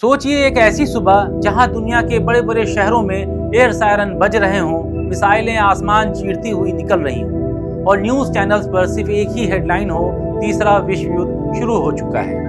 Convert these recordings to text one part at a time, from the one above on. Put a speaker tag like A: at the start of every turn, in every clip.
A: सोचिए एक ऐसी सुबह जहां दुनिया के बड़े बड़े शहरों में एयर सायरन बज रहे हों, मिसाइलें आसमान चीरती हुई निकल रही हों और न्यूज चैनल्स पर सिर्फ एक ही हेडलाइन हो, तीसरा विश्व युद्ध शुरू हो चुका है।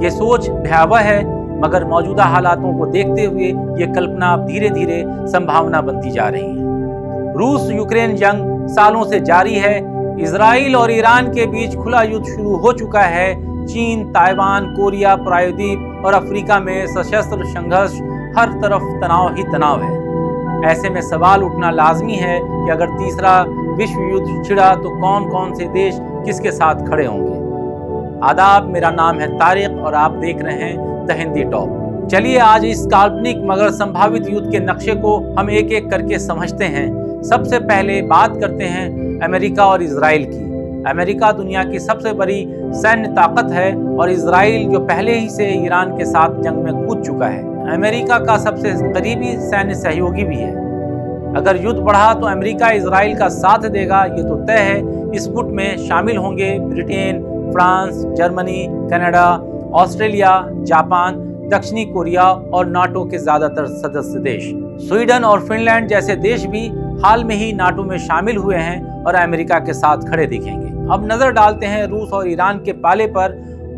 A: ये सोच भयावह है, मगर मौजूदा हालातों को देखते हुए ये कल्पना अब धीरे धीरे संभावना बनती जा रही है। रूस यूक्रेन जंग सालों से जारी है। इजराइल और ईरान के बीच खुला युद्ध शुरू हो चुका है। चीन, ताइवान, कोरिया, प्रायद्वीप और अफ्रीका में सशस्त्र संघर्ष, हर तरफ तनाव ही तनाव है। ऐसे में सवाल उठना लाजमी है कि अगर तीसरा विश्व युद्ध छिड़ा तो कौन कौन से देश किसके साथ खड़े होंगे। आदाब, मेरा नाम है तारिक और आप देख रहे हैं द हिंदी टॉप। चलिए आज इस काल्पनिक मगर संभावित युद्ध के नक्शे को हम एक एक करके समझते हैं। सबसे पहले बात करते हैं अमेरिका और इजराइल की। अमेरिका दुनिया की सबसे बड़ी सैन्य ताकत है और इजराइल जो पहले ही से ईरान के साथ जंग में कूद चुका है, अमेरिका का सबसे करीबी सैन्य सहयोगी भी है। अगर युद्ध बढ़ा तो अमेरिका इजराइल का साथ देगा, ये तो तय है। इस गुट में शामिल होंगे Britain, France, Germany, Canada, Australia, Japan, दक्षिणी कोरिया और नाटो के ज्यादातर सदस्य देश। स्वीडन और फिनलैंड जैसे देश भी हाल में ही नाटो में शामिल हुए हैं और अमेरिका के साथ खड़े दिखेंगे। अब नजर डालते हैं रूस और ईरान के पाले पर।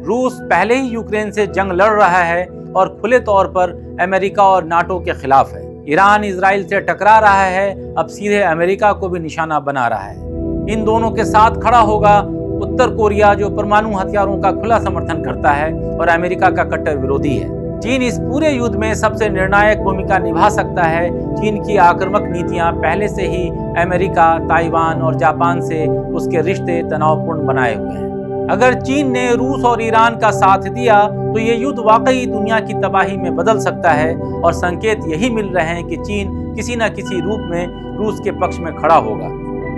A: रूस पहले ही यूक्रेन से जंग लड़ रहा है और खुले तौर पर अमेरिका और नाटो के खिलाफ है। ईरान इजराइल से टकरा रहा है, अब सीधे अमेरिका को भी निशाना बना रहा है। इन दोनों के साथ खड़ा होगा उत्तर कोरिया, जो परमाणु हथियारों का खुला समर्थन करता है और अमेरिका का कट्टर विरोधी है। चीन इस पूरे युद्ध में सबसे निर्णायक भूमिका निभा सकता है। चीन की आक्रामक नीतियां पहले से ही अमेरिका, ताइवान और जापान से उसके रिश्ते तनावपूर्ण बनाए हुए हैं। अगर चीन ने रूस और ईरान का साथ दिया तो ये युद्ध वाकई दुनिया की तबाही में बदल सकता है और संकेत यही मिल रहे हैं कि चीन किसी न किसी रूप में रूस के पक्ष में खड़ा होगा।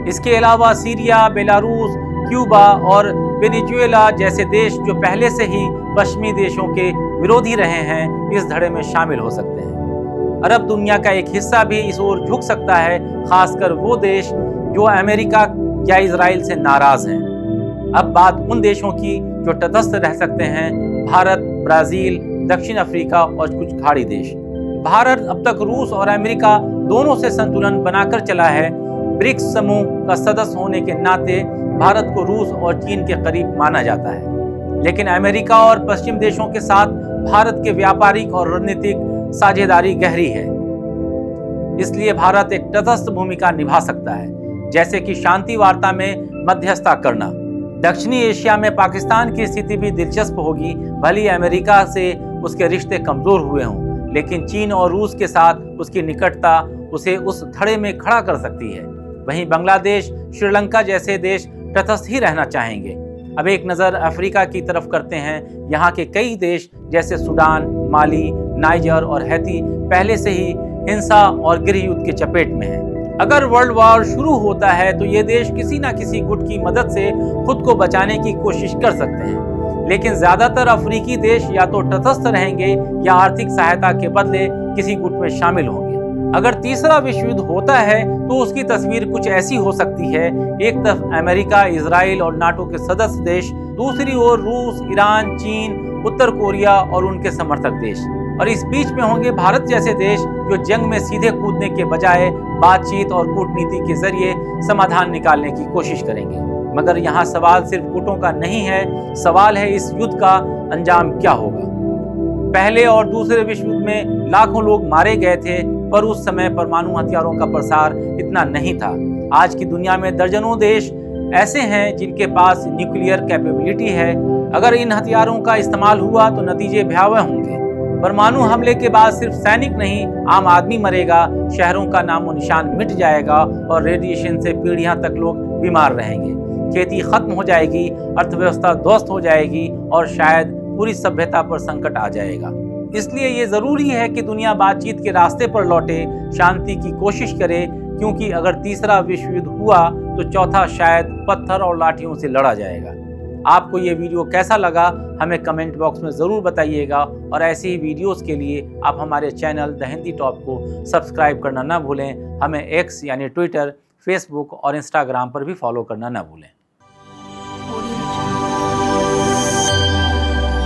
A: इसके अलावा सीरिया, बेलारूस, क्यूबा और वेनेजुएला जैसे देश जो पहले से ही पश्चिमी देशों के विरोधी रहे हैं, इस धड़े में शामिल हो सकते हैं। अरब दुनिया का एक हिस्सा भी इस ओर झुक सकता है, खासकर वो देश जो अमेरिका या इजराइल से नाराज हैं। अब बात उन देशों की जो तटस्थ रह सकते हैं: भारत, ब्राजील, दक्षिण अफ्रीका और कुछ खाड़ी देश। भारत अब तक रूस और अमेरिका दोनों से संतुलन बनाकर चला है। ब्रिक्स समूह का सदस्य होने के नाते भारत को रूस और चीन के करीब माना जाता है, लेकिन अमेरिका और पश्चिम देशों के साथ भारत के व्यापारिक और रणनीतिक साझेदारी गहरी है। इसलिए भारत एक तटस्थ भूमिका निभा सकता है, जैसे कि शांति वार्ता में मध्यस्थता करना। दक्षिणी एशिया में पाकिस्तान की स्थिति भी दिलचस्प होगी। भले ही अमेरिका से उसके रिश्ते कमजोर हुए हों, लेकिन चीन और रूस के साथ उसकी निकटता उसे उस धड़े में खड़ा कर सकती है। वहीं बांग्लादेश, श्रीलंका जैसे देश तटस्थ ही रहना चाहेंगे। अब एक नज़र अफ्रीका की तरफ करते हैं। यहाँ के कई देश जैसे सूडान, माली, नाइजर और हैती पहले से ही हिंसा और गृह युद्ध के चपेट में हैं। अगर वर्ल्ड वॉर शुरू होता है तो ये देश किसी न किसी गुट की मदद से खुद को बचाने की कोशिश कर सकते हैं, लेकिन ज्यादातर अफ्रीकी देश या तो तटस्थ रहेंगे या आर्थिक सहायता के बदले किसी गुट में शामिल होंगे। अगर तीसरा विश्व युद्ध होता है तो उसकी तस्वीर कुछ ऐसी हो सकती है: एक तरफ अमेरिका, इजराइल और नाटो के सदस्य देश, दूसरी ओर रूस, ईरान, चीन, उत्तर कोरिया और उनके समर्थक देश, और इस बीच में होंगे भारत जैसे देश जो जंग में सीधे कूदने के बजाय बातचीत और कूटनीति के जरिए समाधान निकालने की कोशिश करेंगे। मगर यहाँ सवाल सिर्फ गुटों का नहीं है, सवाल है इस युद्ध का अंजाम क्या होगा। पहले और दूसरे विश्व युद्ध में लाखों लोग मारे गए थे, पर उस समय परमाणु हथियारों का प्रसार इतना नहीं था। आज की दुनिया में दर्जनों देश ऐसे हैं जिनके पास न्यूक्लियर कैपेबिलिटी है। अगर इन हथियारों का इस्तेमाल हुआ तो नतीजे भयावह होंगे। परमाणु हमले के बाद सिर्फ सैनिक नहीं, आम आदमी मरेगा, शहरों का नामो निशान मिट जाएगा और रेडिएशन से पीढ़ियां तक लोग बीमार रहेंगे। खेती खत्म हो जाएगी, अर्थव्यवस्था ध्वस्त हो जाएगी और शायद पूरी सभ्यता पर संकट आ जाएगा। इसलिए ये जरूरी है कि दुनिया बातचीत के रास्ते पर लौटे, शांति की कोशिश करे, क्योंकि अगर तीसरा विश्व युद्ध हुआ तो चौथा शायद पत्थर और लाठियों से लड़ा जाएगा। आपको ये वीडियो कैसा लगा हमें कमेंट बॉक्स में ज़रूर बताइएगा, और ऐसी ही वीडियोस के लिए आप हमारे चैनल द हिंदी टॉप को सब्सक्राइब करना ना भूलें। हमें एक्स यानी ट्विटर, फेसबुक और इंस्टाग्राम पर भी फॉलो करना ना भूलें।